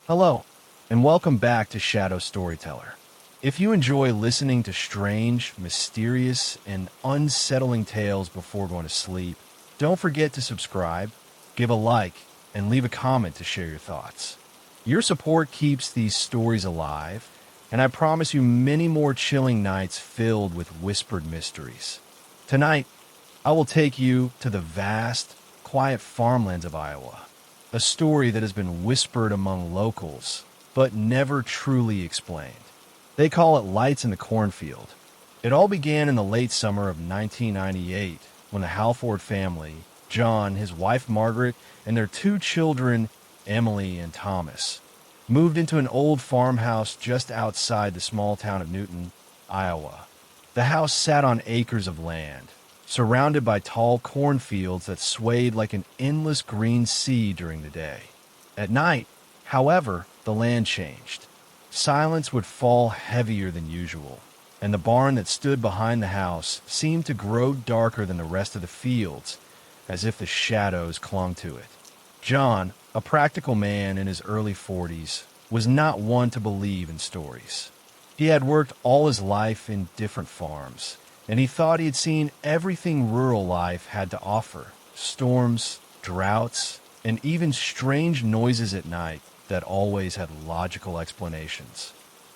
Hello, and welcome back to Shadow Storyteller. If you enjoy listening to strange, mysterious, and unsettling tales before going to sleep, don't forget to subscribe, give a like, and leave a comment to share your thoughts. Your support keeps these stories alive, and I promise you many more chilling nights filled with whispered mysteries. Tonight, I will take you to the vast, quiet farmlands of Iowa, a story that has been whispered among locals, but never truly explained. They call it Lights in the Cornfield. It all began in the late summer of 1998 when the Halford family, John, his wife Margaret, and their two children, Emily and Thomas, moved into an old farmhouse just outside the small town of Newton, Iowa. The house sat on acres of land, surrounded by tall cornfields that swayed like an endless green sea during the day. At night, however, the land changed. Silence would fall heavier than usual, and the barn that stood behind the house seemed to grow darker than the rest of the fields, as if the shadows clung to it. John, a practical man in his early 40s, was not one to believe in stories. He had worked all his life in different farms, and he thought he had seen everything rural life had to offer: storms, droughts, and even strange noises at night that always had logical explanations.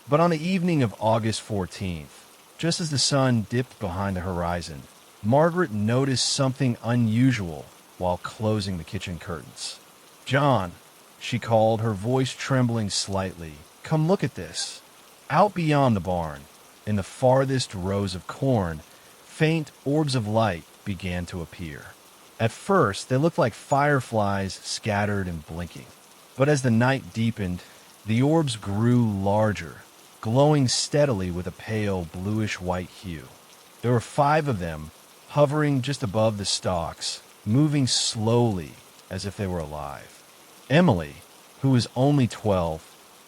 But on the evening of August 14th, just as the sun dipped behind the horizon, Margaret noticed something unusual while closing the kitchen curtains. "John," she called, her voice trembling slightly, "come look at this." Out beyond the barn, in the farthest rows of corn, faint orbs of light began to appear. At first, they looked like fireflies scattered and blinking. But as the night deepened, the orbs grew larger, glowing steadily with a pale bluish-white hue. There were 5 of them, hovering just above the stalks, moving slowly as if they were alive. Emily, who was only 12,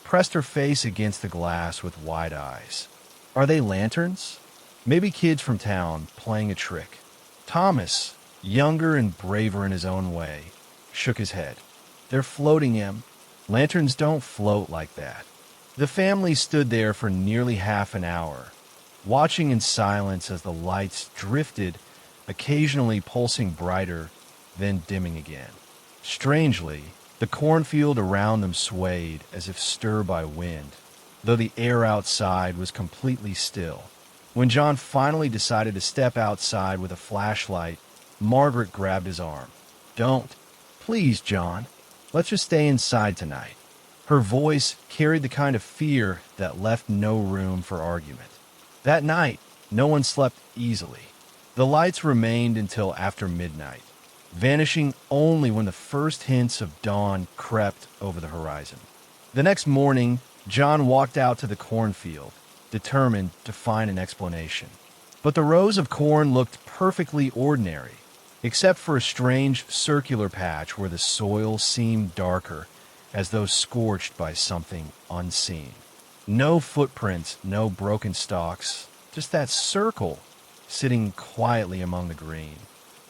pressed her face against the glass with wide eyes. "Are they lanterns? Maybe kids from town playing a trick." Thomas, younger and braver in his own way, shook his head. "They're floating, Em. Lanterns don't float like that." The family stood there for nearly half an hour, watching in silence as the lights drifted, occasionally pulsing brighter, then dimming again. Strangely, the cornfield around them swayed as if stirred by wind, though the air outside was completely still. When John finally decided to step outside with a flashlight, Margaret grabbed his arm. "Don't. Please, John. Let's just stay inside tonight." Her voice carried the kind of fear that left no room for argument. That night, no one slept easily. The lights remained until after midnight, vanishing only when the first hints of dawn crept over the horizon. The next morning, John walked out to the cornfield, determined to find an explanation. But the rows of corn looked perfectly ordinary, except for a strange circular patch where the soil seemed darker, as though scorched by something unseen. No footprints, no broken stalks, just that circle sitting quietly among the green.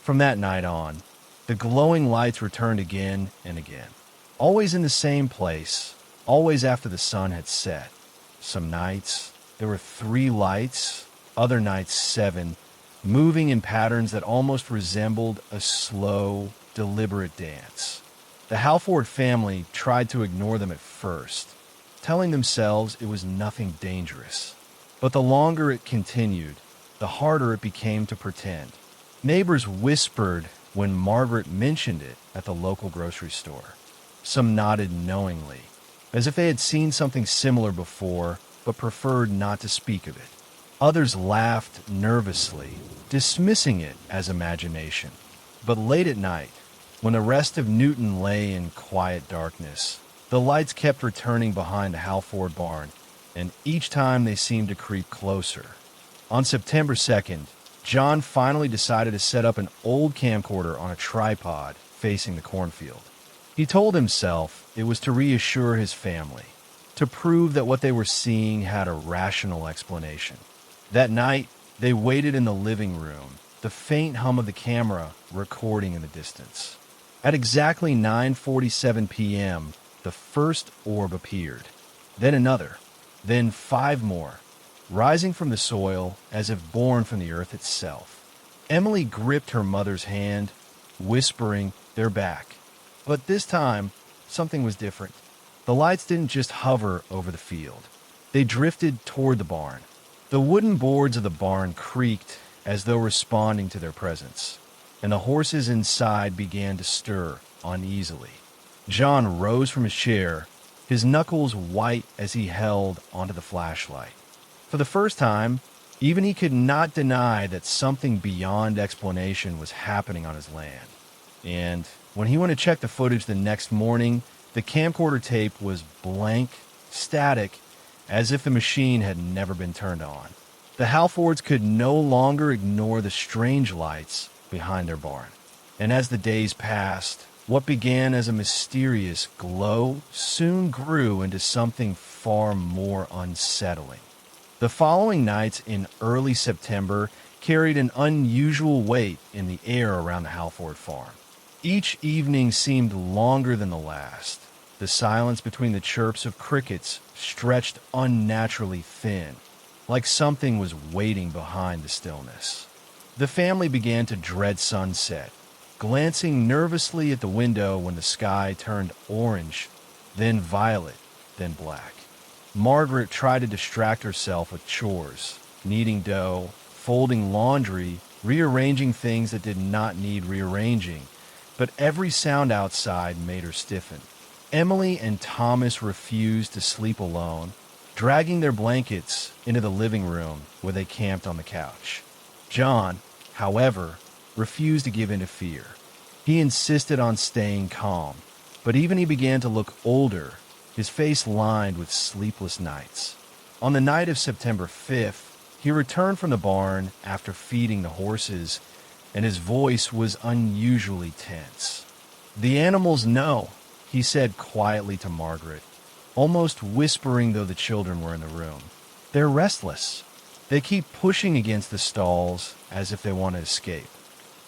From that night on, the glowing lights returned again and again, always in the same place, always after the sun had set. Some nights, there were 3 lights, other nights 7, moving in patterns that almost resembled a slow, deliberate dance. The Halford family tried to ignore them at first, telling themselves it was nothing dangerous. But the longer it continued, the harder it became to pretend. Neighbors whispered when Margaret mentioned it at the local grocery store. Some nodded knowingly, as if they had seen something similar before, but preferred not to speak of it. Others laughed nervously, dismissing it as imagination. But late at night, when the rest of Newton lay in quiet darkness, the lights kept returning behind the Halford barn, and each time they seemed to creep closer. On September 2nd, John finally decided to set up an old camcorder on a tripod facing the cornfield. He told himself it was to reassure his family, to prove that what they were seeing had a rational explanation. That night, they waited in the living room, the faint hum of the camera recording in the distance. At exactly 9:47 p.m., the first orb appeared. Then another. Then 5 more, rising from the soil as if born from the earth itself. Emily gripped her mother's hand, whispering, "They're back." But this time, something was different. The lights didn't just hover over the field. They drifted toward the barn. The wooden boards of the barn creaked as though responding to their presence, and the horses inside began to stir uneasily. John rose from his chair, his knuckles white as he held onto the flashlight. For the first time, even he could not deny that something beyond explanation was happening on his land. And when he went to check the footage the next morning, the camcorder tape was blank, static, as if the machine had never been turned on. The Halfords could no longer ignore the strange lights behind their barn. And as the days passed, what began as a mysterious glow soon grew into something far more unsettling. The following nights in early September carried an unusual weight in the air around the Halford farm. Each evening seemed longer than the last. The silence between the chirps of crickets stretched unnaturally thin, like something was waiting behind the stillness. The family began to dread sunset, glancing nervously at the window when the sky turned orange, then violet, then black. Margaret tried to distract herself with chores, kneading dough, folding laundry, rearranging things that did not need rearranging, but every sound outside made her stiffen. Emily and Thomas refused to sleep alone, dragging their blankets into the living room where they camped on the couch. John, however, refused to give in to fear. He insisted on staying calm, but even he began to look older, his face lined with sleepless nights. On the night of September 5th, he returned from the barn after feeding the horses, and his voice was unusually tense. "The animals know," he said quietly to Margaret, almost whispering though the children were in the room. "They're restless. They keep pushing against the stalls as if they want to escape.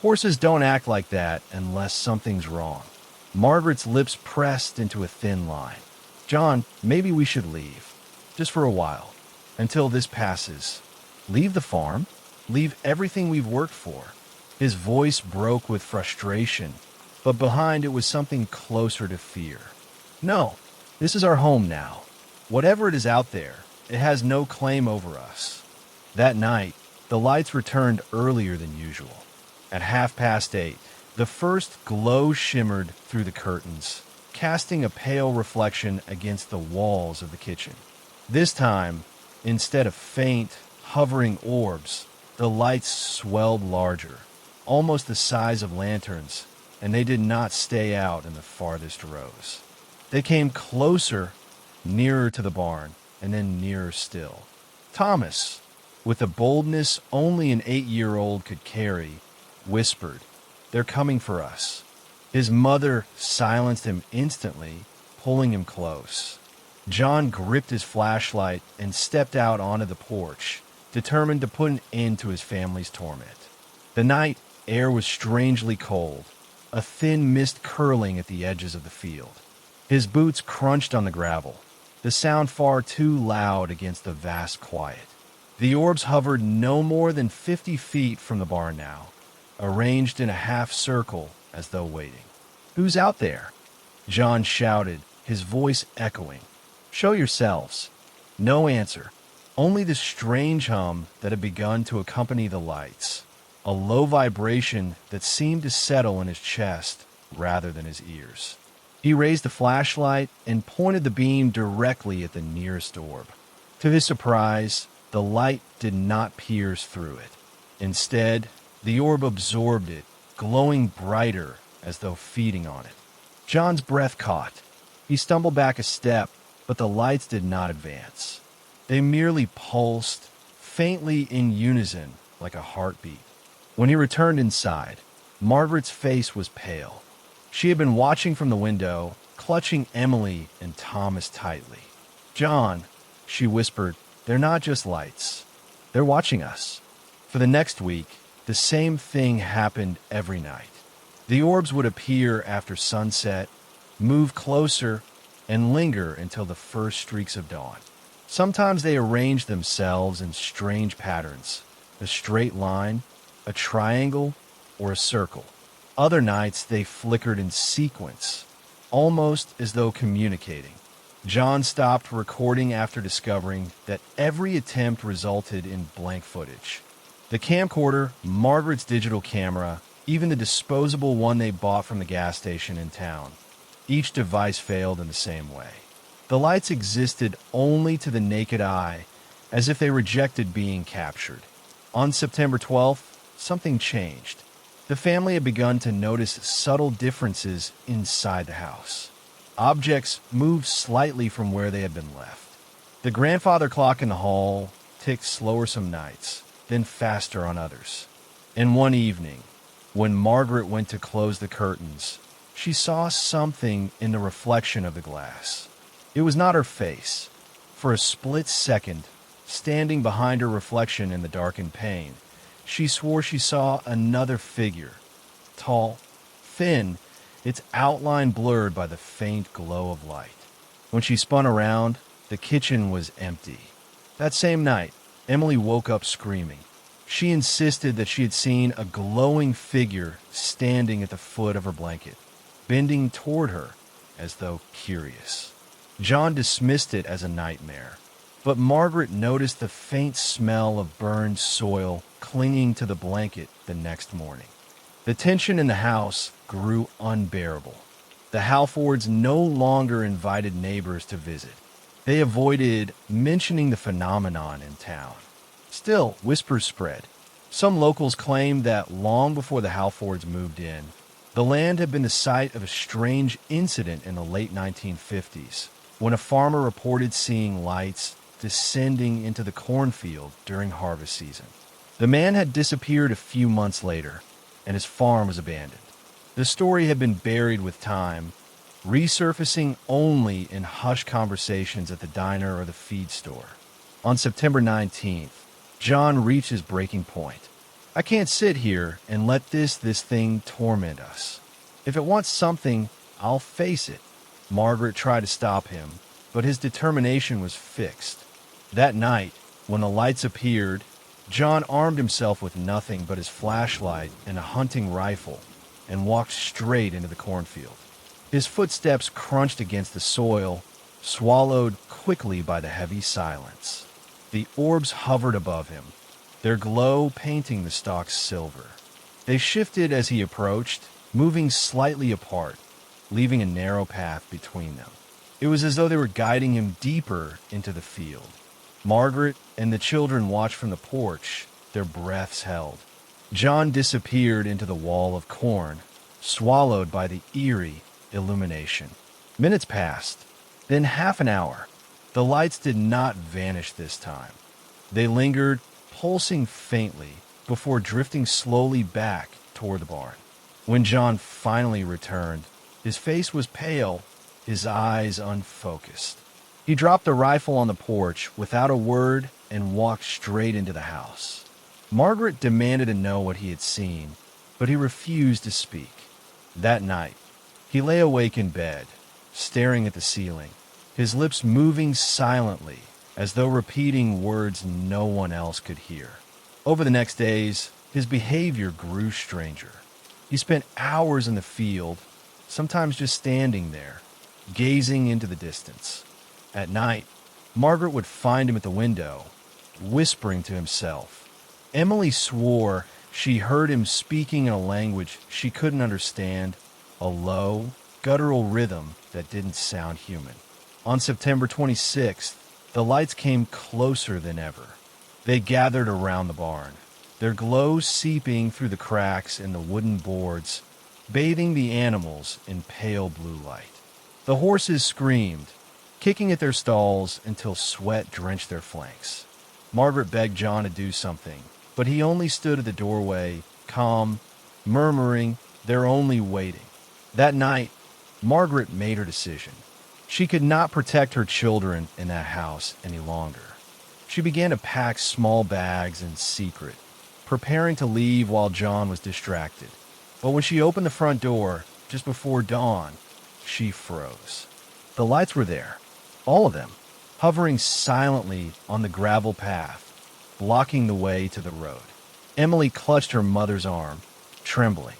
Horses don't act like that unless something's wrong." Margaret's lips pressed into a thin line. "John, maybe we should leave. Just for a while. Until this passes. Leave the farm? Leave everything we've worked for?" His voice broke with frustration, but behind it was something closer to fear. "No, this is our home now. Whatever it is out there, it has no claim over us." That night, the lights returned earlier than usual. At 8:30, the first glow shimmered through the curtains, casting a pale reflection against the walls of the kitchen. This time, instead of faint, hovering orbs, the lights swelled larger, almost the size of lanterns, and they did not stay out in the farthest rows. They came closer, nearer to the barn, and then nearer still. Thomas, with the boldness only an 8-year-old could carry, whispered, "They're coming for us." His mother silenced him instantly, pulling him close. John gripped his flashlight and stepped out onto the porch, determined to put an end to his family's torment. The night air was strangely cold, a thin mist curling at the edges of the field. His boots crunched on the gravel, the sound far too loud against the vast quiet. The orbs hovered no more than 50 feet from the barn now, arranged in a half circle as though waiting. "Who's out there?" John shouted, his voice echoing. "Show yourselves." No answer, only the strange hum that had begun to accompany the lights, a low vibration that seemed to settle in his chest rather than his ears. He raised the flashlight and pointed the beam directly at the nearest orb. To his surprise, the light did not pierce through it. Instead, the orb absorbed it, glowing brighter as though feeding on it. John's breath caught. He stumbled back a step, but the lights did not advance. They merely pulsed, faintly in unison like a heartbeat. When he returned inside, Margaret's face was pale. She had been watching from the window, clutching Emily and Thomas tightly. "John," she whispered, "they're not just lights. They're watching us." For the next week, the same thing happened every night. The orbs would appear after sunset, move closer, and linger until the first streaks of dawn. Sometimes they arrange themselves in strange patterns, a straight line, a triangle, or a circle. Other nights they flickered in sequence, almost as though communicating. John stopped recording after discovering that every attempt resulted in blank footage. The camcorder, Margaret's digital camera, even the disposable one they bought from the gas station in town. Each device failed in the same way. The lights existed only to the naked eye, as if they rejected being captured. On September 12th, something changed. The family had begun to notice subtle differences inside the house. Objects moved slightly from where they had been left. The grandfather clock in the hall ticked slower some nights, then faster on others. And one evening, when Margaret went to close the curtains, she saw something in the reflection of the glass. It was not her face. For a split second, standing behind her reflection in the darkened pane, she swore she saw another figure, tall, thin, its outline blurred by the faint glow of light. When she spun around, the kitchen was empty. That same night, Emily woke up screaming. She insisted that she had seen a glowing figure standing at the foot of her blanket, bending toward her as though curious. John dismissed it as a nightmare, but Margaret noticed the faint smell of burned soil clinging to the blanket the next morning. The tension in the house grew unbearable. The Halfords no longer invited neighbors to visit. They avoided mentioning the phenomenon in town. Still, whispers spread. Some locals claimed that long before the Halfords moved in, the land had been the site of a strange incident in the late 1950s, when a farmer reported seeing lights descending into the cornfield during harvest season. The man had disappeared a few months later, and his farm was abandoned. The story had been buried with time, resurfacing only in hushed conversations at the diner or the feed store. On September 19th, John reached his breaking point. I can't sit here and let this thing torment us. If it wants something, I'll face it. Margaret tried to stop him, but his determination was fixed. That night, when the lights appeared, John armed himself with nothing but his flashlight and a hunting rifle and walked straight into the cornfield. His footsteps crunched against the soil, swallowed quickly by the heavy silence. The orbs hovered above him, their glow painting the stalks silver. They shifted as he approached, moving slightly apart, leaving a narrow path between them. It was as though they were guiding him deeper into the field. Margaret and the children watched from the porch, their breaths held. John disappeared into the wall of corn, swallowed by the eerie illumination. Minutes passed, then half an hour. The lights did not vanish this time. They lingered, pulsing faintly, before drifting slowly back toward the barn. When John finally returned, his face was pale, his eyes unfocused. He dropped the rifle on the porch without a word and walked straight into the house. Margaret demanded to know what he had seen, but he refused to speak. That night, he lay awake in bed, staring at the ceiling, his lips moving silently as though repeating words no one else could hear. Over the next days, his behavior grew stranger. He spent hours in the field, sometimes just standing there, gazing into the distance. At night, Margaret would find him at the window, whispering to himself. Emily swore she heard him speaking in a language she couldn't understand, a low, guttural rhythm that didn't sound human. On September 26th, the lights came closer than ever. They gathered around the barn, their glow seeping through the cracks in the wooden boards, bathing the animals in pale blue light. The horses screamed, kicking at their stalls until sweat drenched their flanks. Margaret begged John to do something, but he only stood at the doorway, calm, murmuring, "They're only waiting." That night, Margaret made her decision. She could not protect her children in that house any longer. She began to pack small bags in secret, preparing to leave while John was distracted. But when she opened the front door, just before dawn, she froze. The lights were there, all of them, hovering silently on the gravel path, blocking the way to the road. Emily clutched her mother's arm, trembling.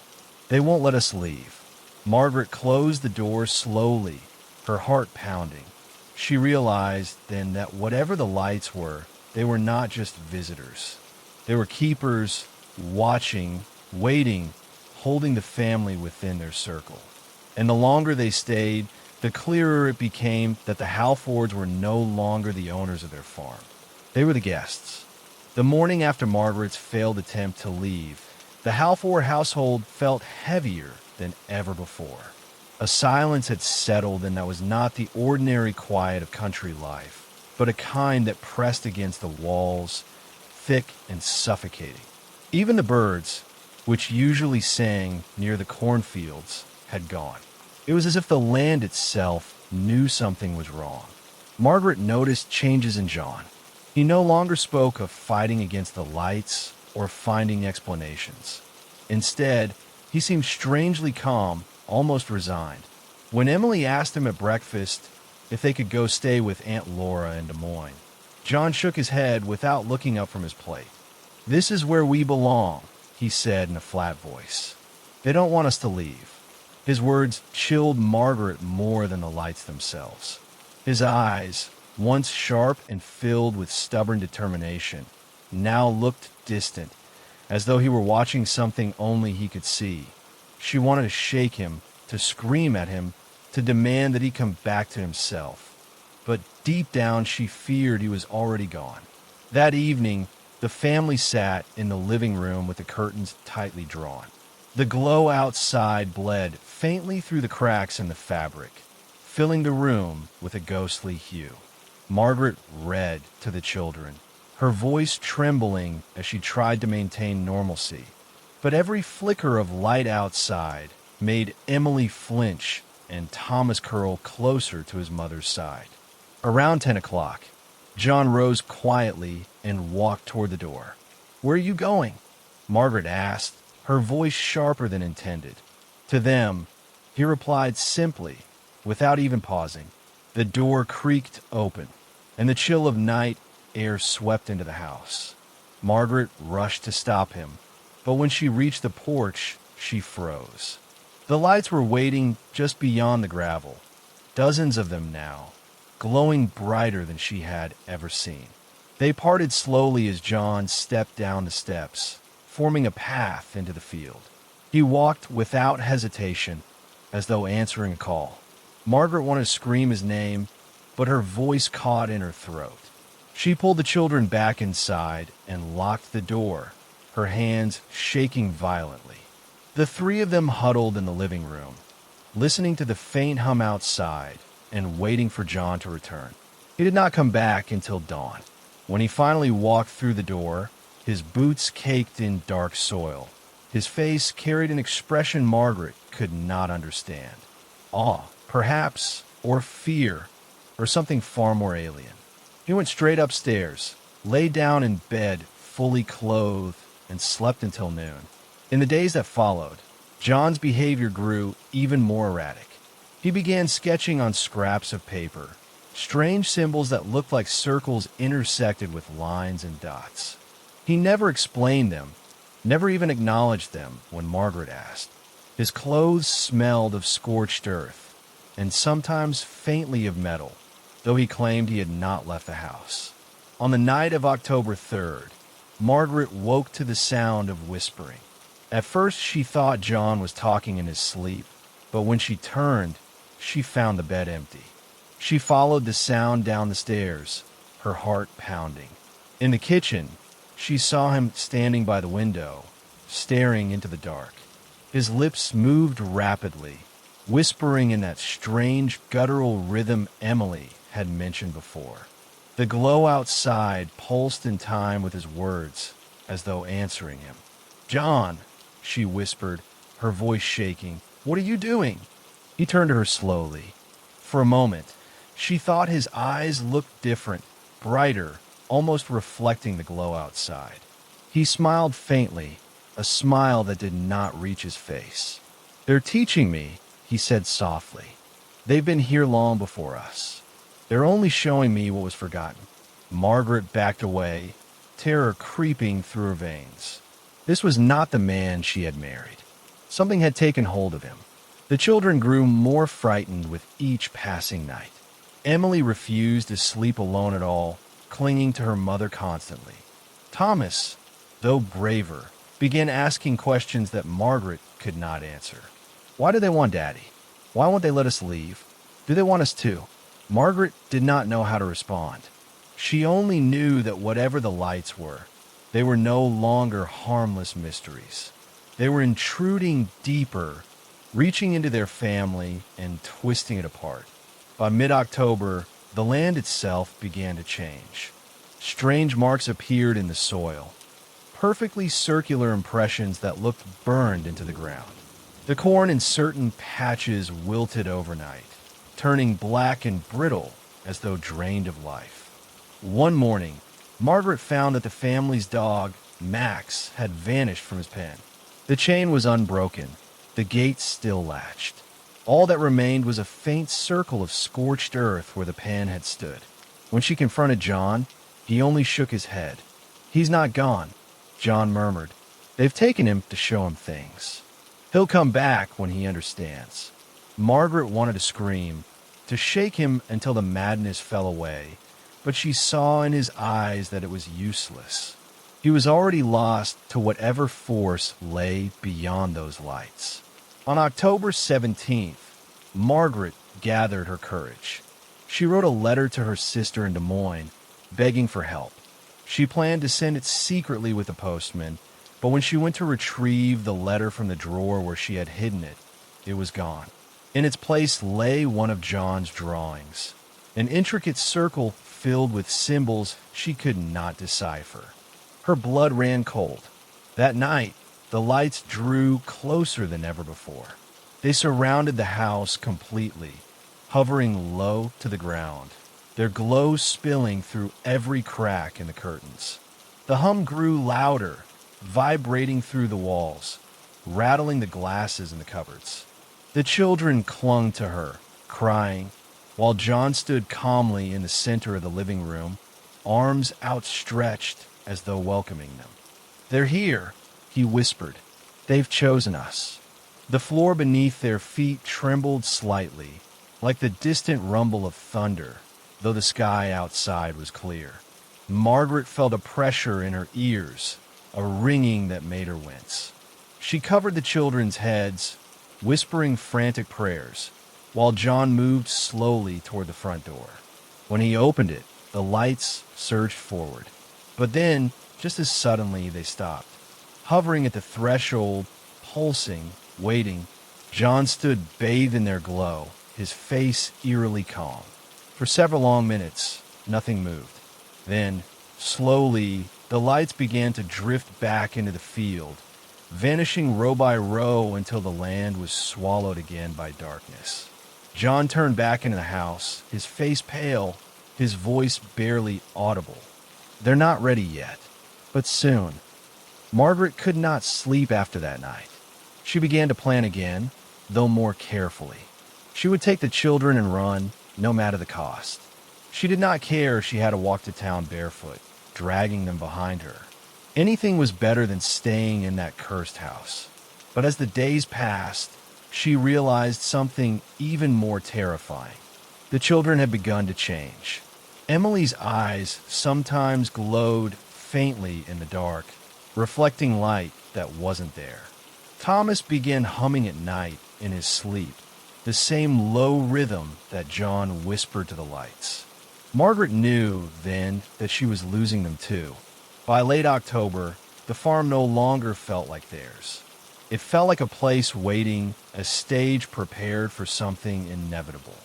"They won't let us leave." Margaret closed the door slowly, her heart pounding. She realized then that whatever the lights were, they were not just visitors. They were keepers, watching, waiting, holding the family within their circle. And the longer they stayed, the clearer it became that the Halfords were no longer the owners of their farm. They were the guests. The morning after Margaret's failed attempt to leave, the Halford household felt heavier than ever before. A silence had settled, and that was not the ordinary quiet of country life, but a kind that pressed against the walls, thick and suffocating. Even the birds, which usually sang near the cornfields, had gone. It was as if the land itself knew something was wrong. Margaret noticed changes in John. He no longer spoke of fighting against the lights or finding explanations. Instead, he seemed strangely calm, almost resigned. When Emily asked him at breakfast if they could go stay with Aunt Laura in Des Moines, John shook his head without looking up from his plate. "This is where we belong," he said in a flat voice. "They don't want us to leave." His words chilled Margaret more than the lights themselves. His eyes, once sharp and filled with stubborn determination, now looked distant, as though he were watching something only he could see. She wanted to shake him, to scream at him, to demand that he come back to himself. But deep down she feared he was already gone. That evening, the family sat in the living room with the curtains tightly drawn. The glow outside bled faintly through the cracks in the fabric, filling the room with a ghostly hue. Margaret read to the children, her voice trembling as she tried to maintain normalcy. But every flicker of light outside made Emily flinch and Thomas curl closer to his mother's side. Around 10 o'clock, John rose quietly and walked toward the door. "Where are you going?" Margaret asked, her voice sharper than intended. To them, he replied simply, without even pausing. The door creaked open, and the chill of night air swept into the house. Margaret rushed to stop him, but when she reached the porch, she froze. The lights were waiting just beyond the gravel, dozens of them now, glowing brighter than she had ever seen. They parted slowly as John stepped down the steps, forming a path into the field. He walked without hesitation, as though answering a call. Margaret wanted to scream his name, but her voice caught in her throat. She pulled the children back inside and locked the door, her hands shaking violently. The three of them huddled in the living room, listening to the faint hum outside and waiting for John to return. He did not come back until dawn. When he finally walked through the door, his boots caked in dark soil. His face carried an expression Margaret could not understand. Awe, perhaps, or fear, or something far more alien. He went straight upstairs, lay down in bed, fully clothed, and slept until noon. In the days that followed, John's behavior grew even more erratic. He began sketching on scraps of paper, strange symbols that looked like circles intersected with lines and dots. He never explained them, never even acknowledged them when Margaret asked. His clothes smelled of scorched earth, and sometimes faintly of metal, though he claimed he had not left the house. On the night of October 3rd, Margaret woke to the sound of whispering. At first she thought John was talking in his sleep, but when she turned, she found the bed empty. She followed the sound down the stairs, her heart pounding. In the kitchen, she saw him standing by the window, staring into the dark. His lips moved rapidly, whispering in that strange guttural rhythm Emily had mentioned before. The glow outside pulsed in time with his words, as though answering him. "John," she whispered, her voice shaking, "what are you doing?" He turned to her slowly. For a moment, she thought his eyes looked different, brighter, almost reflecting the glow outside. He smiled faintly, a smile that did not reach his face. "They're teaching me," he said softly. They've been here long before us. They're only showing me what was forgotten." Margaret backed away, terror creeping through her veins. This was not the man she had married. Something had taken hold of him. The children grew more frightened with each passing night. Emily refused to sleep alone at all, clinging to her mother constantly. Thomas, though braver, began asking questions that Margaret could not answer. Why do they want Daddy? Why won't they let us leave? Do they want us too? Margaret did not know how to respond. She only knew that whatever the lights were, they were no longer harmless mysteries. They were intruding deeper, reaching into their family and twisting it apart. By mid-October, the land itself began to change. Strange marks appeared in the soil, perfectly circular impressions that looked burned into the ground. The corn in certain patches wilted overnight, turning black and brittle as though drained of life. One morning, Margaret found that the family's dog, Max, had vanished from his pen. The chain was unbroken, the gate still latched. All that remained was a faint circle of scorched earth where the pen had stood. When she confronted John, he only shook his head. "He's not gone," John murmured. "They've taken him to show him things. He'll come back when he understands." Margaret wanted to scream, to shake him until the madness fell away, but she saw in his eyes that it was useless. He was already lost to whatever force lay beyond those lights. On October 17th, Margaret gathered her courage. She wrote a letter to her sister in Des Moines, begging for help. She planned to send it secretly with the postman, but when she went to retrieve the letter from the drawer where she had hidden it, it was gone. In its place lay one of John's drawings, an intricate circle filled with symbols she could not decipher. Her blood ran cold. That night, the lights drew closer than ever before. They surrounded the house completely, hovering low to the ground, their glow spilling through every crack in the curtains. The hum grew louder, vibrating through the walls, rattling the glasses in the cupboards. The children clung to her, crying, while John stood calmly in the center of the living room, arms outstretched as though welcoming them. "They're here," he whispered. "They've chosen us." The floor beneath their feet trembled slightly, like the distant rumble of thunder, though the sky outside was clear. Margaret felt a pressure in her ears, a ringing that made her wince. She covered the children's heads, whispering frantic prayers, while John moved slowly toward the front door. When he opened it, the lights surged forward. But then, just as suddenly, they stopped. Hovering at the threshold, pulsing, waiting, John stood bathed in their glow, his face eerily calm. For several long minutes, nothing moved. Then, slowly, the lights began to drift back into the field, vanishing row by row until the land was swallowed again by darkness. John turned back into the house, his face pale, his voice barely audible. "They're not ready yet, but soon." Margaret could not sleep after that night. She began to plan again, though more carefully. She would take the children and run, no matter the cost. She did not care if she had to walk to town barefoot, dragging them behind her. Anything was better than staying in that cursed house. But as the days passed, she realized something even more terrifying. The children had begun to change. Emily's eyes sometimes glowed faintly in the dark, reflecting light that wasn't there. Thomas began humming at night in his sleep, the same low rhythm that John whispered to the lights. Margaret knew then that she was losing them too. By late October, the farm no longer felt like theirs. It felt like a place waiting, a stage prepared for something inevitable.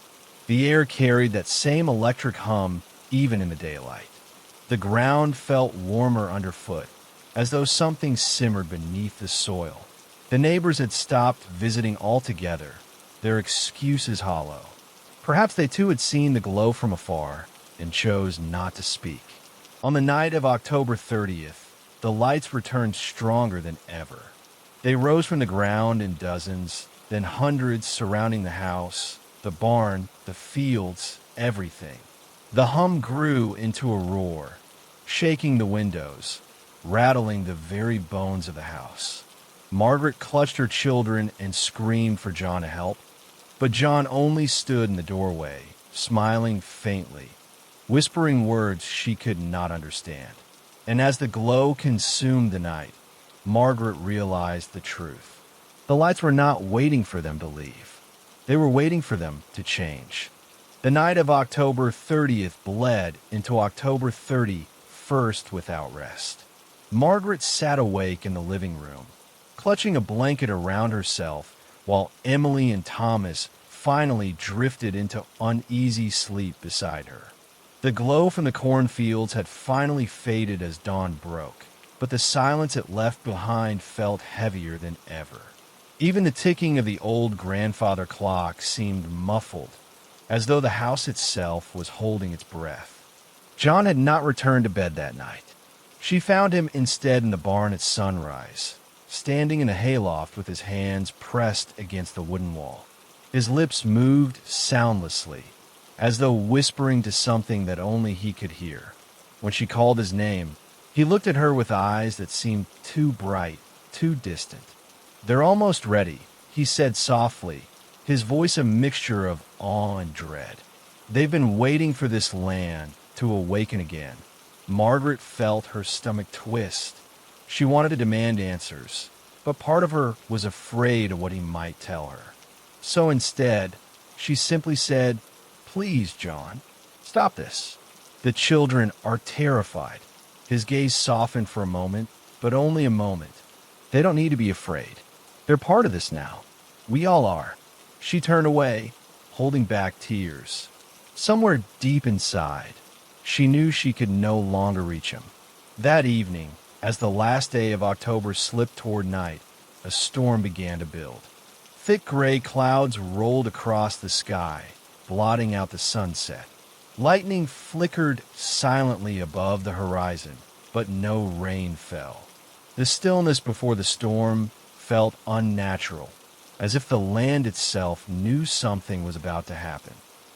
The air carried that same electric hum even in the daylight. The ground felt warmer underfoot, as though something simmered beneath the soil. The neighbors had stopped visiting altogether, their excuses hollow. Perhaps they too had seen the glow from afar and chose not to speak. On the night of October 30th, the lights returned stronger than ever. They rose from the ground in dozens, then hundreds surrounding the house, the barn, the fields, everything. The hum grew into a roar, shaking the windows, rattling the very bones of the house. Margaret clutched her children and screamed for John to help, but John only stood in the doorway, smiling faintly, whispering words she could not understand. And as the glow consumed the night, Margaret realized the truth. The lights were not waiting for them to leave. They were waiting for them to change. The night of October 30th bled into October 31st without rest. Margaret sat awake in the living room, clutching a blanket around herself, while Emily and Thomas finally drifted into uneasy sleep beside her. The glow from the cornfields had finally faded as dawn broke, but the silence it left behind felt heavier than ever. Even the ticking of the old grandfather clock seemed muffled, as though the house itself was holding its breath. John had not returned to bed that night. She found him instead in the barn at sunrise, standing in a hayloft with his hands pressed against the wooden wall. His lips moved soundlessly, as though whispering to something that only he could hear. When she called his name, he looked at her with eyes that seemed too bright, too distant. "They're almost ready," he said softly, his voice a mixture of awe and dread. "They've been waiting for this land to awaken again." Margaret felt her stomach twist. She wanted to demand answers, but part of her was afraid of what he might tell her. So instead, she simply said, "Please, John, stop this. The children are terrified." His gaze softened for a moment, but only a moment. "They don't need to be afraid. They're part of this now. We all are." She turned away, holding back tears. Somewhere deep inside, she knew she could no longer reach him. That evening, as the last day of October slipped toward night, a storm began to build. Thick gray clouds rolled across the sky, blotting out the sunset. Lightning flickered silently above the horizon, but no rain fell. The stillness before the storm felt unnatural, as if the land itself knew something was about to happen.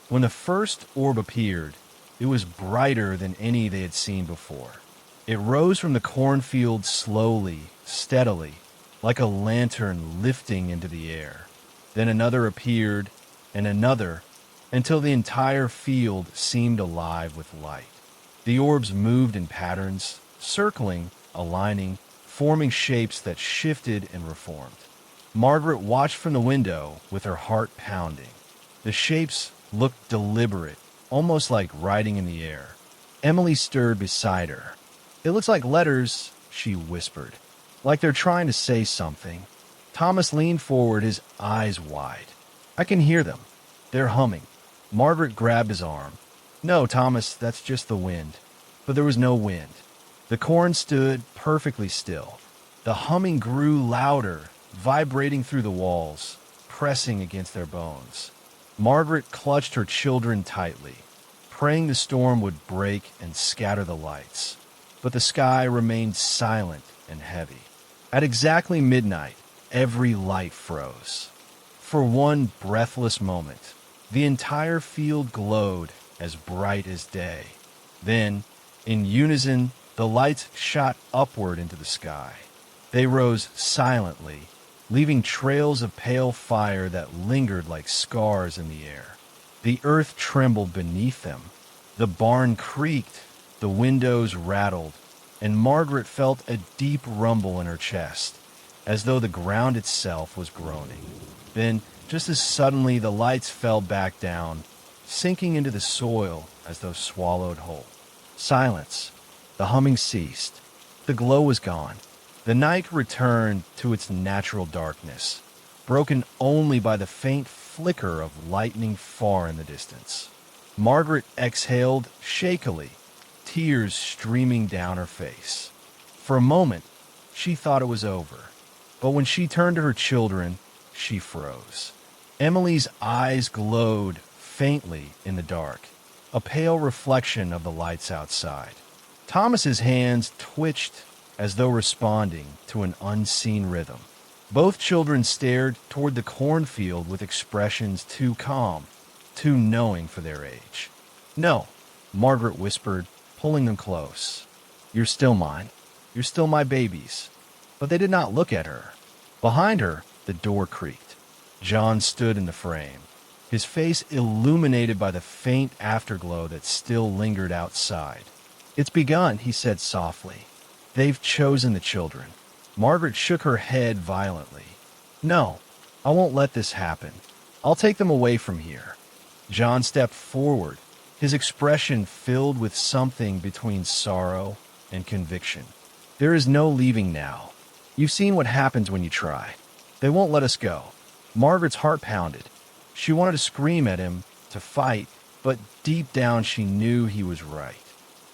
When the first orb appeared, it was brighter than any they had seen before. It rose from the cornfield slowly, steadily, like a lantern lifting into the air. Then another appeared, and another, until the entire field seemed alive with light. The orbs moved in patterns, circling, aligning, forming shapes that shifted and reformed. Margaret watched from the window with her heart pounding. The shapes looked deliberate, almost like writing in the air. Emily stirred beside her. "It looks like letters," she whispered, "like they're trying to say something." Thomas leaned forward, his eyes wide. "I can hear them. They're humming." Margaret grabbed his arm. "No, Thomas, that's just the wind." But there was no wind. The corn stood perfectly still. The humming grew louder, vibrating through the walls, pressing against their bones. Margaret clutched her children tightly, praying the storm would break and scatter the lights. But the sky remained silent and heavy. At exactly midnight, every light froze. For one breathless moment, the entire field glowed as bright as day. Then, in unison, the lights shot upward into the sky. They rose silently, leaving trails of pale fire that lingered like scars in the air. The earth trembled beneath them. The barn creaked, the windows rattled, and Margaret felt a deep rumble in her chest, as though the ground itself was groaning. Then, just as suddenly, the lights fell back down, sinking into the soil as though swallowed whole. Silence. The humming ceased. The glow was gone. The night returned to its natural darkness, broken only by the faint flicker of lightning far in the distance. Margaret exhaled shakily, tears streaming down her face. For a moment, she thought it was over, but when she turned to her children, she froze. Emily's eyes glowed faintly in the dark, a pale reflection of the lights outside. Thomas's hands twitched as though responding to an unseen rhythm. Both children stared toward the cornfield with expressions too calm, too knowing for their age. "No," Margaret whispered, pulling them close. "You're still mine. You're still my babies." But they did not look at her. Behind her, the door creaked. John stood in the frame, his face illuminated by the faint afterglow that still lingered outside. "It's begun," he said softly. "They've chosen the children." Margaret shook her head violently. "No, I won't let this happen. I'll take them away from here." John stepped forward, his expression filled with something between sorrow and conviction. "There is no leaving now. You've seen what happens when you try. They won't let us go." Margaret's heart pounded. She wanted to scream at him, to fight, but deep down she knew he was right.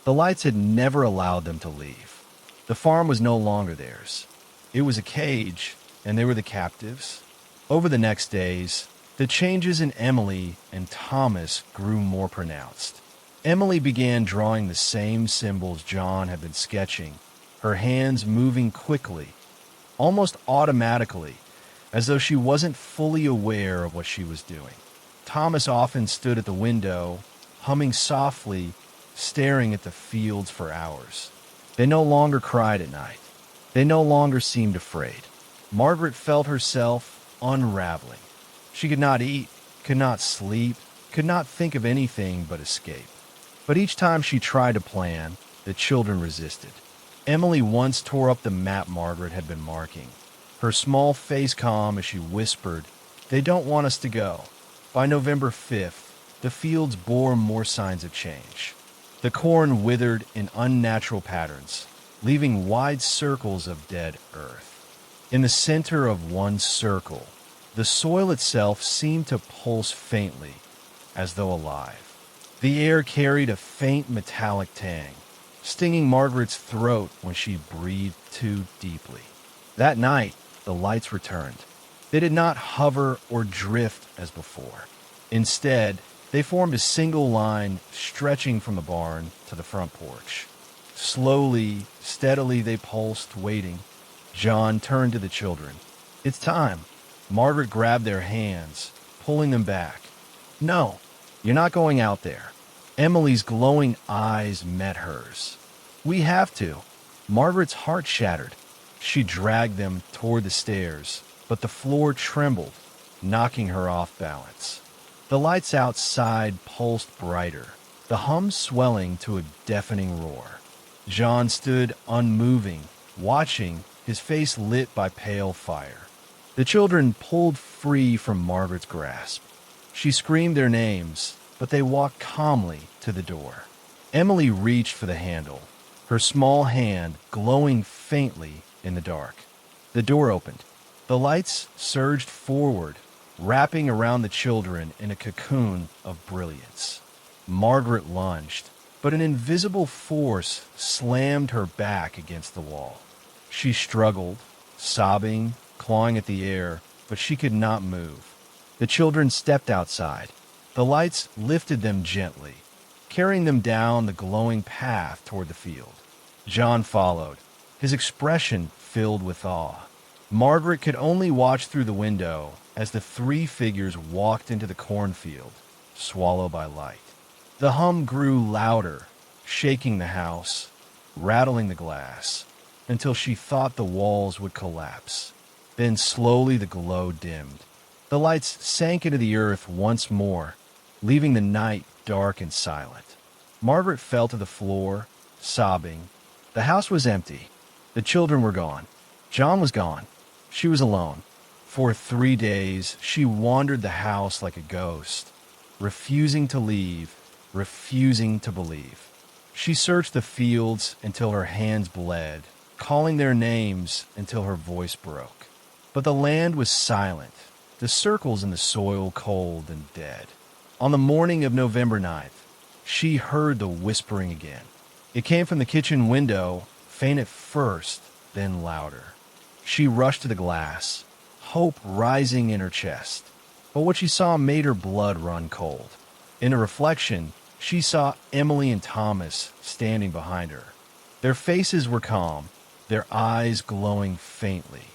The lights had never allowed them to leave. The farm was no longer theirs. It was a cage, and they were the captives. Over the next days, the changes in Emily and Thomas grew more pronounced. Emily began drawing the same symbols John had been sketching, her hands moving quickly, almost automatically, as though she wasn't fully aware of what she was doing. Thomas often stood at the window, humming softly, staring at the fields for hours. They no longer cried at night. They no longer seemed afraid. Margaret felt herself unraveling. She could not eat, could not sleep, could not think of anything but escape. But each time she tried to plan, the children resisted. Emily once tore up the map Margaret had been marking, her small face calm as she whispered, "They don't want us to go." By November 5th, the fields bore more signs of change. The corn withered in unnatural patterns, leaving wide circles of dead earth. In the center of one circle, the soil itself seemed to pulse faintly, as though alive. The air carried a faint metallic tang, stinging Margaret's throat when she breathed too deeply. That night, the lights returned. They did not hover or drift as before. Instead, they formed a single line stretching from the barn to the front porch. Slowly, steadily they pulsed, waiting. John turned to the children. "It's time." Margaret grabbed their hands, pulling them back. "No, you're not going out there." Emily's glowing eyes met hers. "We have to." Margaret's heart shattered. She dragged them toward the stairs, but the floor trembled, knocking her off balance. The lights outside pulsed brighter, the hum swelling to a deafening roar. John stood unmoving, watching, his face lit by pale fire. The children pulled free from Margaret's grasp. She screamed their names, but they walked calmly to the door. Emily reached for the handle, her small hand glowing faintly in the dark. The door opened. The lights surged forward, wrapping around the children in a cocoon of brilliance. Margaret lunged, but an invisible force slammed her back against the wall. She struggled, sobbing, clawing at the air, but she could not move. The children stepped outside. The lights lifted them gently, carrying them down the glowing path toward the field. John followed, his expression filled with awe. Margaret could only watch through the window as the three figures walked into the cornfield, swallowed by light. The hum grew louder, shaking the house, rattling the glass, until she thought the walls would collapse. Then slowly the glow dimmed. The lights sank into the earth once more, leaving the night dark and silent. Margaret fell to the floor, sobbing. The house was empty. The children were gone. John was gone. She was alone. For 3 days, she wandered the house like a ghost, refusing to leave, refusing to believe. She searched the fields until her hands bled, calling their names until her voice broke. But the land was silent, the circles in the soil cold and dead. On the morning of November 9th, she heard the whispering again. It came from the kitchen window, faint at first, then louder. She rushed to the glass, hope rising in her chest. But what she saw made her blood run cold. In a reflection, she saw Emily and Thomas standing behind her. Their faces were calm, their eyes glowing faintly.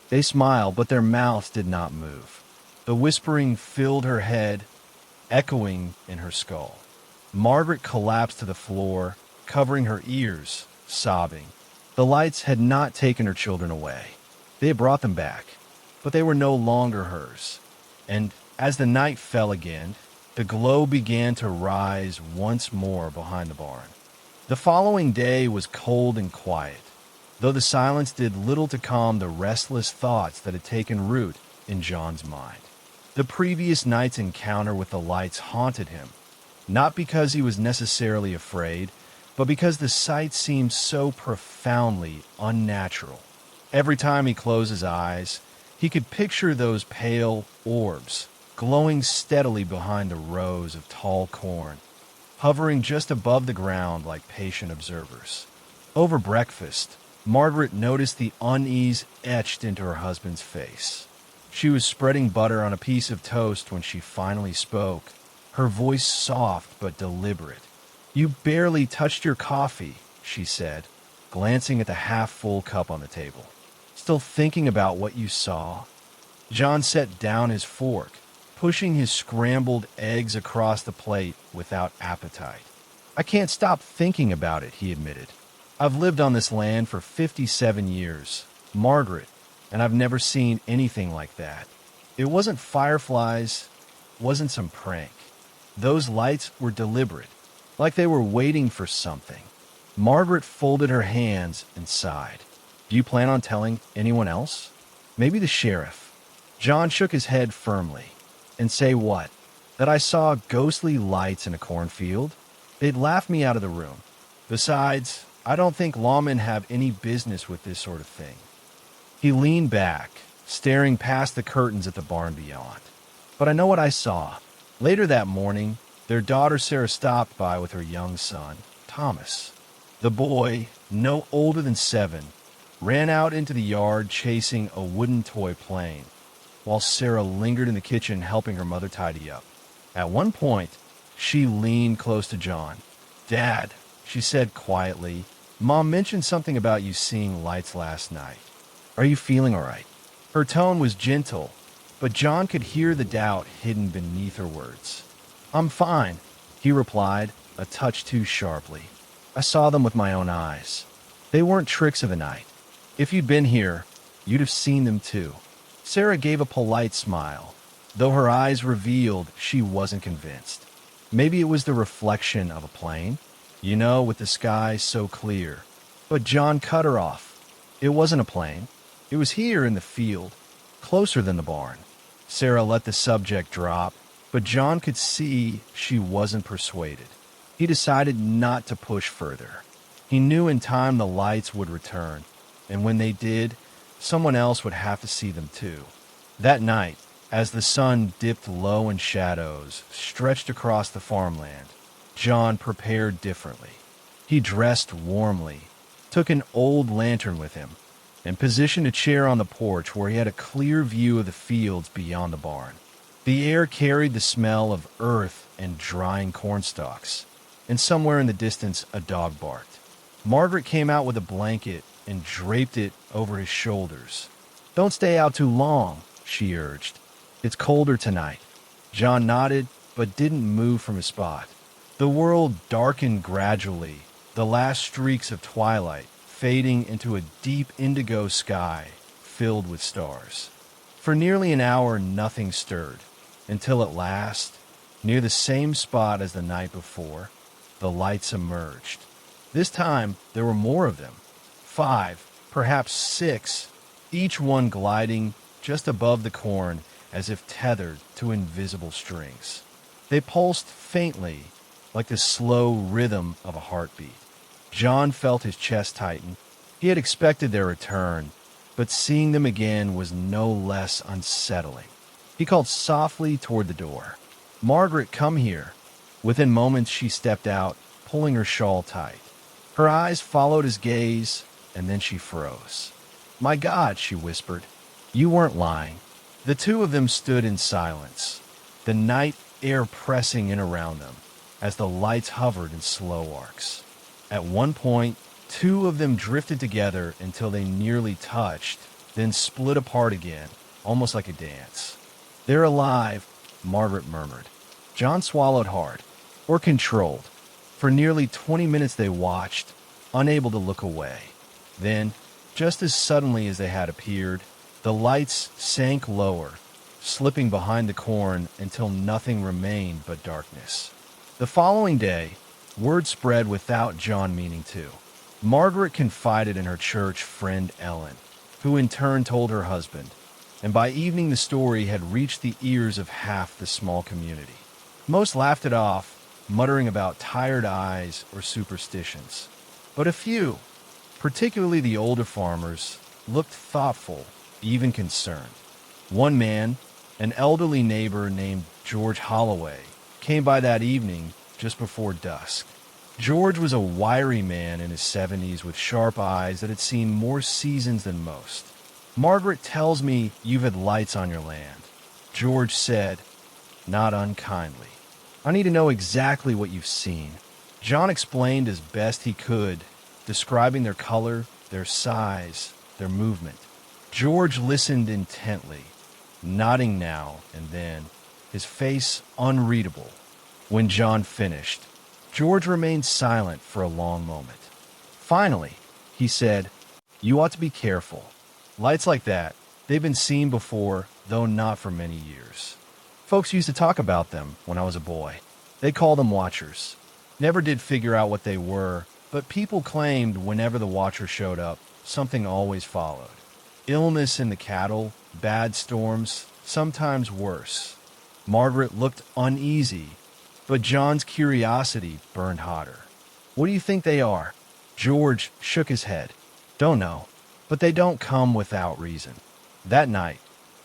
They smiled, but their mouths did not move. The whispering filled her head, echoing in her skull. Margaret collapsed to the floor, covering her ears, sobbing. The lights had not taken her children away. They had brought them back, but they were no longer hers. And as the night fell again, the glow began to rise once more behind the barn. The following day was cold and quiet, though the silence did little to calm the restless thoughts that had taken root in John's mind. The previous night's encounter with the lights haunted him, not because he was necessarily afraid, but because the sight seemed so profoundly unnatural. Every time he closed his eyes, he could picture those pale orbs glowing steadily behind the rows of tall corn, hovering just above the ground like patient observers. Over breakfast, Margaret noticed the unease etched into her husband's face. She was spreading butter on a piece of toast when she finally spoke, her voice soft but deliberate. "You barely touched your coffee," she said, glancing at the half-full cup on the table. "Still thinking about what you saw?" John set down his fork, pushing his scrambled eggs across the plate without appetite. "I can't stop thinking about it," he admitted. "I've lived on this land for 57 years, Margaret, and I've never seen anything like that. It wasn't fireflies, wasn't some prank. Those lights were deliberate, like they were waiting for something." Margaret folded her hands and sighed. "Do you plan on telling anyone else? Maybe the sheriff?" John shook his head firmly. "And say what? That I saw ghostly lights in a cornfield? They'd laugh me out of the room. Besides, I don't think lawmen have any business with this sort of thing." He leaned back, staring past the curtains at the barn beyond. "But I know what I saw." Later that morning, their daughter Sarah stopped by with her young son, Thomas. The boy, no older than 7, ran out into the yard chasing a wooden toy plane, while Sarah lingered in the kitchen helping her mother tidy up. At one point, she leaned close to John. "Dad," she said quietly, "Mom mentioned something about you seeing lights last night. Are you feeling all right?" Her tone was gentle, but John could hear the doubt hidden beneath her words. "I'm fine," he replied, a touch too sharply. "I saw them with my own eyes. They weren't tricks of the night. If you'd been here, you'd have seen them too." Sarah gave a polite smile, though her eyes revealed she wasn't convinced. Maybe it was the reflection of a plane, with the sky so clear. But John cut her off. It wasn't a plane. It was here in the field, closer than the barn. Sarah let the subject drop, but John could see she wasn't persuaded. He decided not to push further. He knew in time the lights would return, and when they did, someone else would have to see them too. That night, as the sun dipped low and shadows stretched across the farmland, John prepared differently. He dressed warmly, took an old lantern with him, and positioned a chair on the porch where he had a clear view of the fields beyond the barn. The air carried the smell of earth and drying cornstalks, and somewhere in the distance a dog barked. Margaret came out with a blanket and draped it over his shoulders. "Don't stay out too long," she urged. "It's colder tonight." John nodded, but didn't move from his spot. The world darkened gradually, the last streaks of twilight fading into a deep indigo sky filled with stars. For nearly an hour, nothing stirred, until at last, near the same spot as the night before, the lights emerged. This time, there were more of them. 5, perhaps 6, each one gliding just above the corn as if tethered to invisible strings. They pulsed faintly, like the slow rhythm of a heartbeat. John felt his chest tighten. He had expected their return, but seeing them again was no less unsettling. He called softly toward the door. "Margaret, come here." Within moments, she stepped out, pulling her shawl tight. Her eyes followed his gaze, and then she froze. "My God," she whispered. "You weren't lying." The two of them stood in silence, the night air pressing in around them as the lights hovered in slow arcs. At one point, 2 of them drifted together until they nearly touched, then split apart again, almost like a dance. "They're alive," Margaret murmured. John swallowed hard, or controlled. For nearly 20 minutes they watched, unable to look away. Then, just as suddenly as they had appeared, the lights sank lower, slipping behind the corn until nothing remained but darkness. The following day, word spread without John meaning to. Margaret confided in her church friend Ellen, who in turn told her husband, and by evening the story had reached the ears of half the small community. Most laughed it off, muttering about tired eyes or superstitions. But a few, particularly the older farmers, looked thoughtful, even concerned. One man, an elderly neighbor named George Holloway, came by that evening just before dusk. George was a wiry man in his 70s with sharp eyes that had seen more seasons than most. "Margaret tells me you've had lights on your land," George said, not unkindly. "I need to know exactly what you've seen." John explained as best he could, describing their color, their size, their movement. George listened intently, nodding now and then, his face unreadable. When John finished, George remained silent for a long moment. Finally, he said, "You ought to be careful. Lights like that, they've been seen before, though not for many years. Folks used to talk about them when I was a boy. They called them watchers. Never did figure out what they were, but people claimed whenever the watcher showed up, something always followed. Illness in the cattle, bad storms, sometimes worse." Margaret looked uneasy, but John's curiosity burned hotter. "What do you think they are?" George shook his head. "Don't know, but they don't come without reason." That night,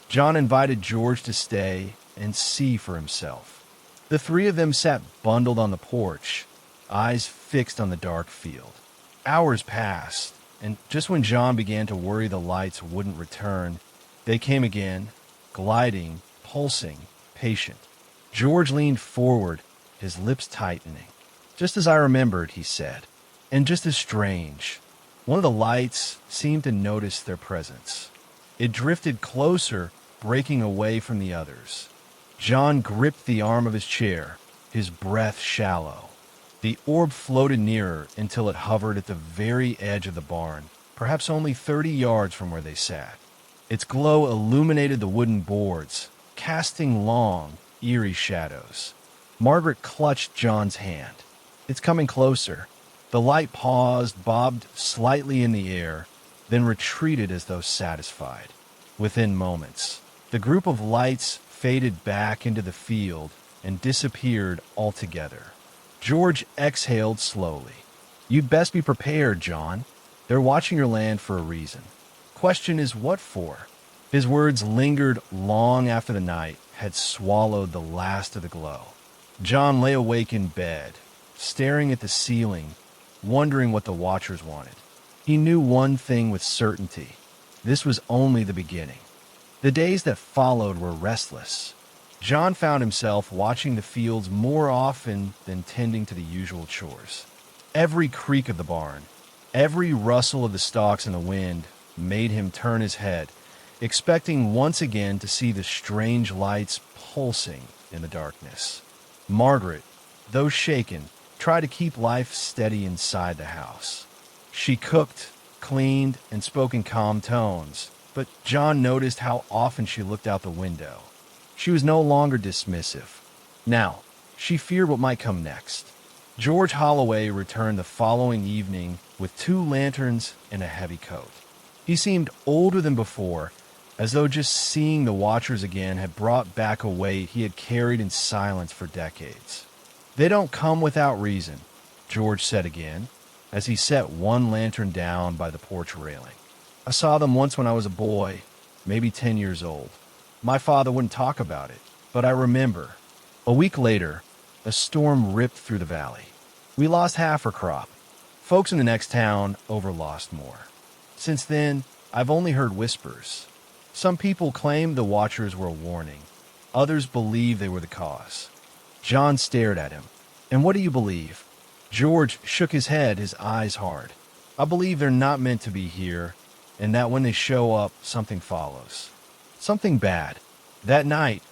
John invited George to stay and see for himself. The three of them sat bundled on the porch, eyes fixed on the dark field. Hours passed, and just when John began to worry the lights wouldn't return, they came again, gliding, pulsing, patient. George leaned forward, his lips tightening. "Just as I remembered," he said, "and just as strange." One of the lights seemed to notice their presence. It drifted closer, breaking away from the others. John gripped the arm of his chair, his breath shallow. The orb floated nearer until it hovered at the very edge of the barn, perhaps only 30 yards from where they sat. Its glow illuminated the wooden boards, casting long, eerie shadows. Margaret clutched John's hand. "It's coming closer." The light paused, bobbed slightly in the air, then retreated as though satisfied. Within moments, the group of lights faded back into the field and disappeared altogether. George exhaled slowly. "You'd best be prepared, John. They're watching your land for a reason. Question is, what for?" His words lingered long after the night had swallowed the last of the glow. John lay awake in bed, staring at the ceiling, wondering what the watchers wanted. He knew one thing with certainty. This was only the beginning. The days that followed were restless. John found himself watching the fields more often than tending to the usual chores. Every creak of the barn, every rustle of the stalks in the wind made him turn his head, expecting once again to see the strange lights pulsing in the darkness. Margaret, though shaken, tried to keep life steady inside the house. She cooked, cleaned, and spoke in calm tones, but John noticed how often she looked out the window. She was no longer dismissive. Now, she feared what might come next. George Holloway returned the following evening with 2 lanterns and a heavy coat. He seemed older than before, as though just seeing the watchers again had brought back a weight he had carried in silence for decades. "They don't come without reason," George said again, as he set one lantern down by the porch railing. "I saw them once when I was a boy, maybe 10 years old. My father wouldn't talk about it, but I remember." A week later, a storm ripped through the valley. We lost half our crop. Folks in the next town lost more. Since then, I've only heard whispers. Some people claimed the watchers were a warning. Others believed they were the cause. John stared at him. "And what do you believe?" George shook his head, his eyes hard. "I believe they're not meant to be here, and that when they show up, something follows. Something bad." That night,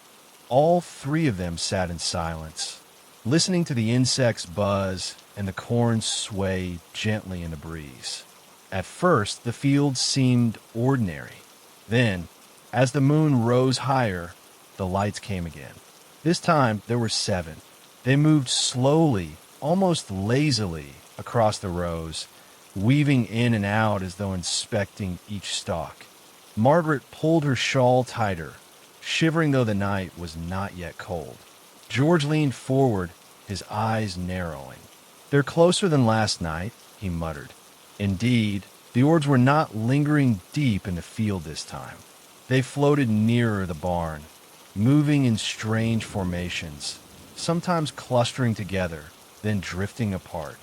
All three of them sat in silence, listening to the insects buzz and the corn sway gently in the breeze. At first, the field seemed ordinary. Then, as the moon rose higher, the lights came again. This time, there were 7. They moved slowly, almost lazily, across the rows, weaving in and out as though inspecting each stalk. Margaret pulled her shawl tighter, shivering though the night was not yet cold. George leaned forward, his eyes narrowing. "They're closer than last night," he muttered. Indeed, the orbs were not lingering deep in the field this time. They floated nearer the barn, moving in strange formations, sometimes clustering together, then drifting apart.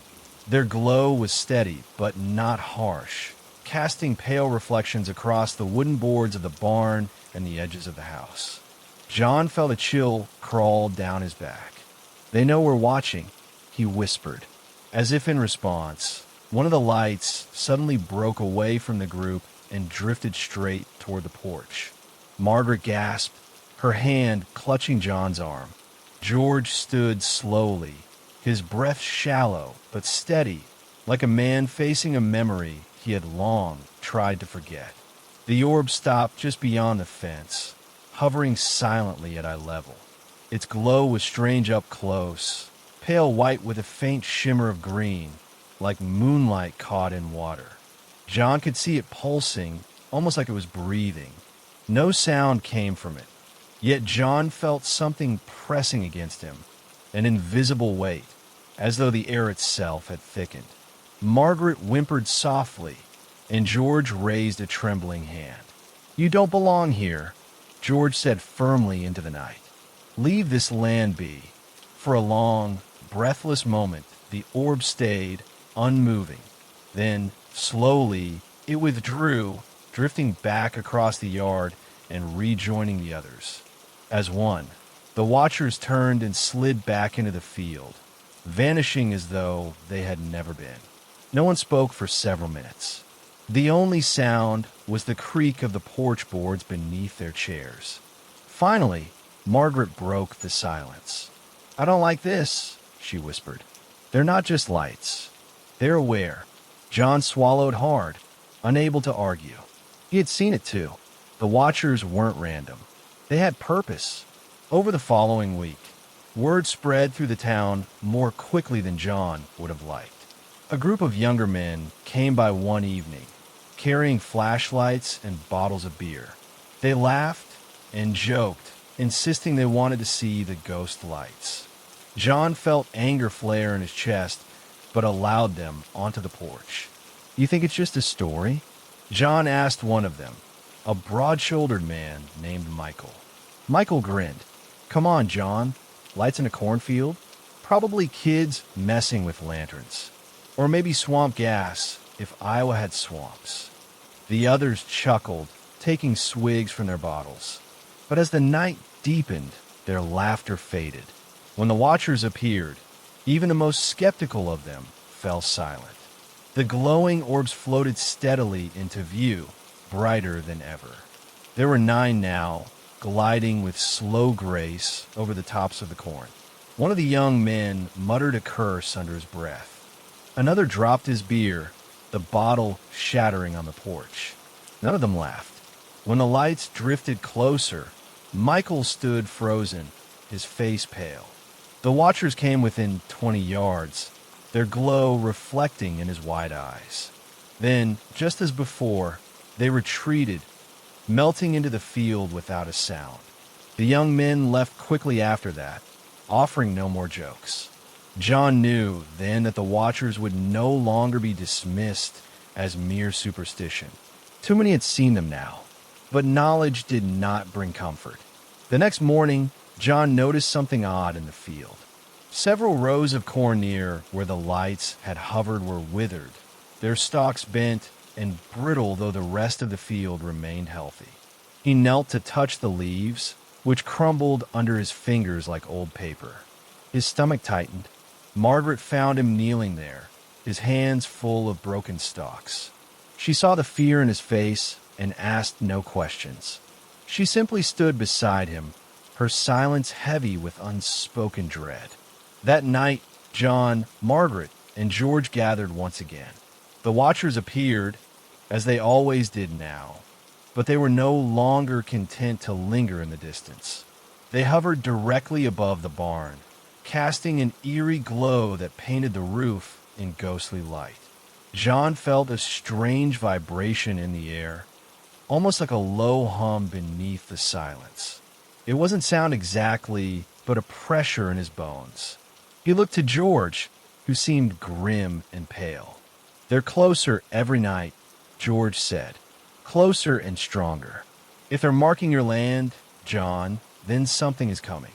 Their glow was steady, but not harsh, casting pale reflections across the wooden boards of the barn and the edges of the house. John felt a chill crawl down his back. "They know we're watching," he whispered. As if in response, one of the lights suddenly broke away from the group and drifted straight toward the porch. Margaret gasped, her hand clutching John's arm. George stood slowly, his breath shallow but steady, like a man facing a memory he had long tried to forget. The orb stopped just beyond the fence, hovering silently at eye level. Its glow was strange up close, pale white with a faint shimmer of green, like moonlight caught in water. John could see it pulsing, almost like it was breathing. No sound came from it, yet John felt something pressing against him, an invisible weight, as though the air itself had thickened. Margaret whimpered softly, and George raised a trembling hand. "You don't belong here," George said firmly into the night. "Leave this land be." For a long, breathless moment, the orb stayed, unmoving. Then, slowly, it withdrew, drifting back across the yard and rejoining the others. As one, the watchers turned and slid back into the field, vanishing as though they had never been. No one spoke for several minutes. The only sound was the creak of the porch boards beneath their chairs. Finally, Margaret broke the silence. "I don't like this," she whispered. "They're not just lights. They're aware." John swallowed hard, unable to argue. He had seen it too. The watchers weren't random. They had purpose. Over the following week, word spread through the town more quickly than John would have liked. A group of younger men came by one evening, carrying flashlights and bottles of beer. They laughed and joked, insisting they wanted to see the ghost lights. John felt anger flare in his chest, but allowed them onto the porch. "You think it's just a story?" John asked one of them, a broad-shouldered man named Michael. Michael grinned. "Come on, John. Lights in a cornfield? Probably kids messing with lanterns. Or maybe swamp gas, if Iowa had swamps." The others chuckled, taking swigs from their bottles. But as the night deepened, their laughter faded. When the watchers appeared, even the most skeptical of them fell silent. The glowing orbs floated steadily into view, brighter than ever. There were 9 now, gliding with slow grace over the tops of the corn. One of the young men muttered a curse under his breath. Another dropped his beer, the bottle shattering on the porch. None of them laughed. When the lights drifted closer, Michael stood frozen, his face pale. The watchers came within 20 yards, their glow reflecting in his wide eyes. Then, just as before, they retreated, melting into the field without a sound. The young men left quickly after that, offering no more jokes. John knew then that the watchers would no longer be dismissed as mere superstition. Too many had seen them now, but knowledge did not bring comfort. The next morning, John noticed something odd in the field. Several rows of corn near where the lights had hovered were withered, their stalks bent and brittle though the rest of the field remained healthy. He knelt to touch the leaves, which crumbled under his fingers like old paper. His stomach tightened. Margaret found him kneeling there, his hands full of broken stalks. She saw the fear in his face and asked no questions. She simply stood beside him, her silence heavy with unspoken dread. That night, John, Margaret, and George gathered once again. The watchers appeared, as they always did now, but they were no longer content to linger in the distance. They hovered directly above the barn, casting an eerie glow that painted the roof in ghostly light. John felt a strange vibration in the air, almost like a low hum beneath the silence. It wasn't sound exactly, but a pressure in his bones. He looked to George, who seemed grim and pale. "They're closer every night," George said. "Closer and stronger. If they're marking your land, John, then something is coming.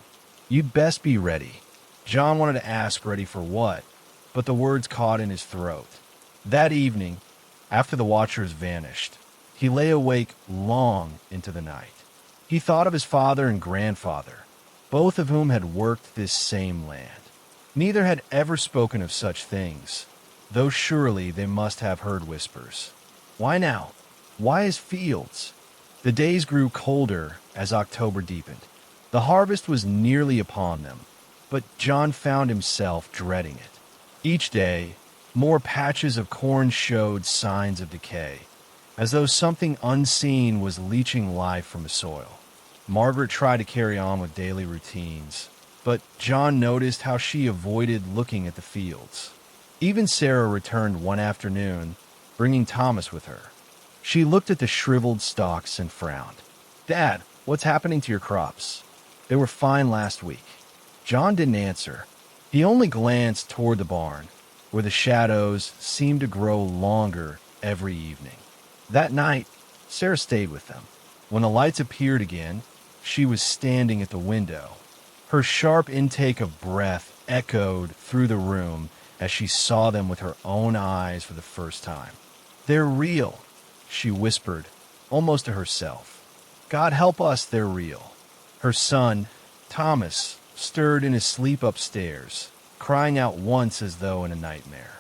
You'd best be ready." John wanted to ask ready for what, but the words caught in his throat. That evening, after the watchers vanished, he lay awake long into the night. He thought of his father and grandfather, both of whom had worked this same land. Neither had ever spoken of such things, though surely they must have heard whispers. Why now? Why his fields? The days grew colder as October deepened. The harvest was nearly upon them, but John found himself dreading it. Each day, more patches of corn showed signs of decay, as though something unseen was leaching life from the soil. Margaret tried to carry on with daily routines, but John noticed how she avoided looking at the fields. Even Sarah returned one afternoon, bringing Thomas with her. She looked at the shriveled stalks and frowned. "Dad, what's happening to your crops? They were fine last week." John didn't answer. He only glanced toward the barn, where the shadows seemed to grow longer every evening. That night, Sarah stayed with them. When the lights appeared again, she was standing at the window. Her sharp intake of breath echoed through the room as she saw them with her own eyes for the first time. "They're real," she whispered, almost to herself. "God help us, they're real." Her son, Thomas, stirred in his sleep upstairs, crying out once as though in a nightmare.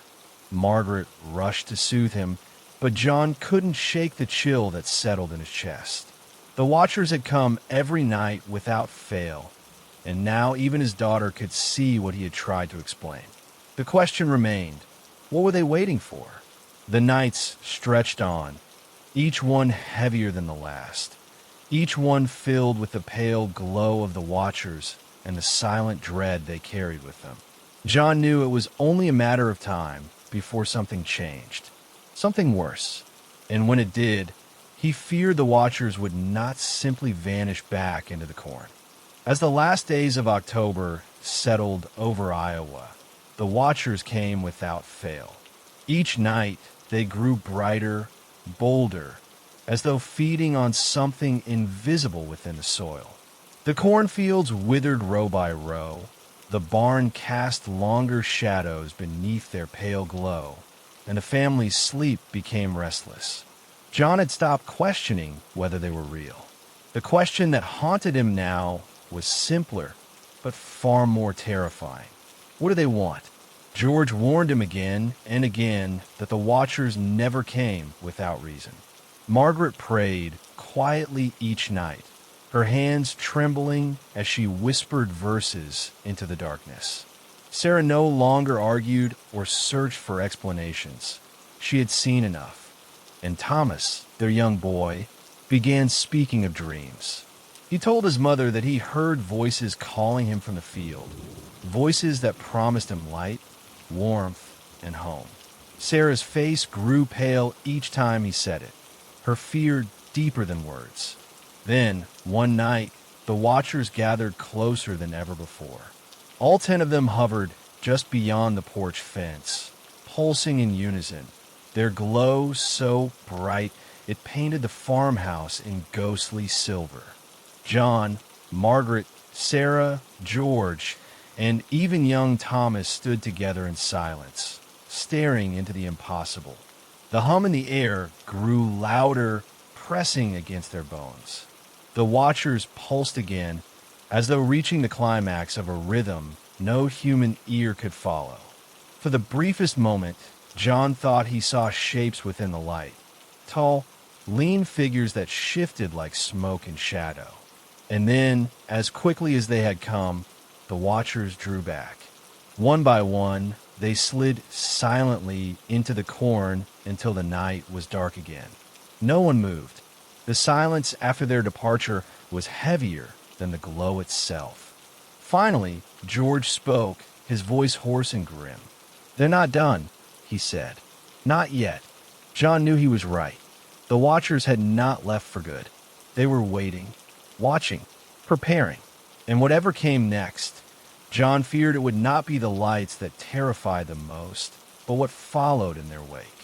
Margaret rushed to soothe him, but John couldn't shake the chill that settled in his chest. The watchers had come every night without fail, and now even his daughter could see what he had tried to explain. The question remained, what were they waiting for? The nights stretched on, each one heavier than the last, each one filled with the pale glow of the watchers and the silent dread they carried with them. John knew it was only a matter of time before something changed, something worse, and when it did, he feared the watchers would not simply vanish back into the corn. As the last days of October settled over Iowa, the watchers came without fail. Each night, they grew brighter, bolder, as though feeding on something invisible within the soil. The cornfields withered row by row. The barn cast longer shadows beneath their pale glow, and the family's sleep became restless. John had stopped questioning whether they were real. The question that haunted him now was simpler, but far more terrifying. What do they want? George warned him again and again that the watchers never came without reason. Margaret prayed quietly each night, her hands trembling as she whispered verses into the darkness. Sarah no longer argued or searched for explanations. She had seen enough. And Thomas, their young boy, began speaking of dreams. He told his mother that he heard voices calling him from the field, voices that promised him light, warmth, and home. Sarah's face grew pale each time he said it, her fear deeper than words. Then, one night, the watchers gathered closer than ever before. All 10 of them hovered just beyond the porch fence, pulsing in unison, their glow so bright it painted the farmhouse in ghostly silver. John, Margaret, Sarah, George, and even young Thomas stood together in silence, staring into the impossible. The hum in the air grew louder, pressing against their bones. The watchers pulsed again, as though reaching the climax of a rhythm no human ear could follow. For the briefest moment, John thought he saw shapes within the light, tall, lean figures that shifted like smoke and shadow. And then, as quickly as they had come, the watchers drew back. One by one, they slid silently into the corn until the night was dark again. No one moved. The silence after their departure was heavier than the glow itself. Finally, George spoke, his voice hoarse and grim. "They're not done," he said. "Not yet." John knew he was right. The watchers had not left for good. They were waiting, watching, preparing. And whatever came next, John feared it would not be the lights that terrified them most, but what followed in their wake.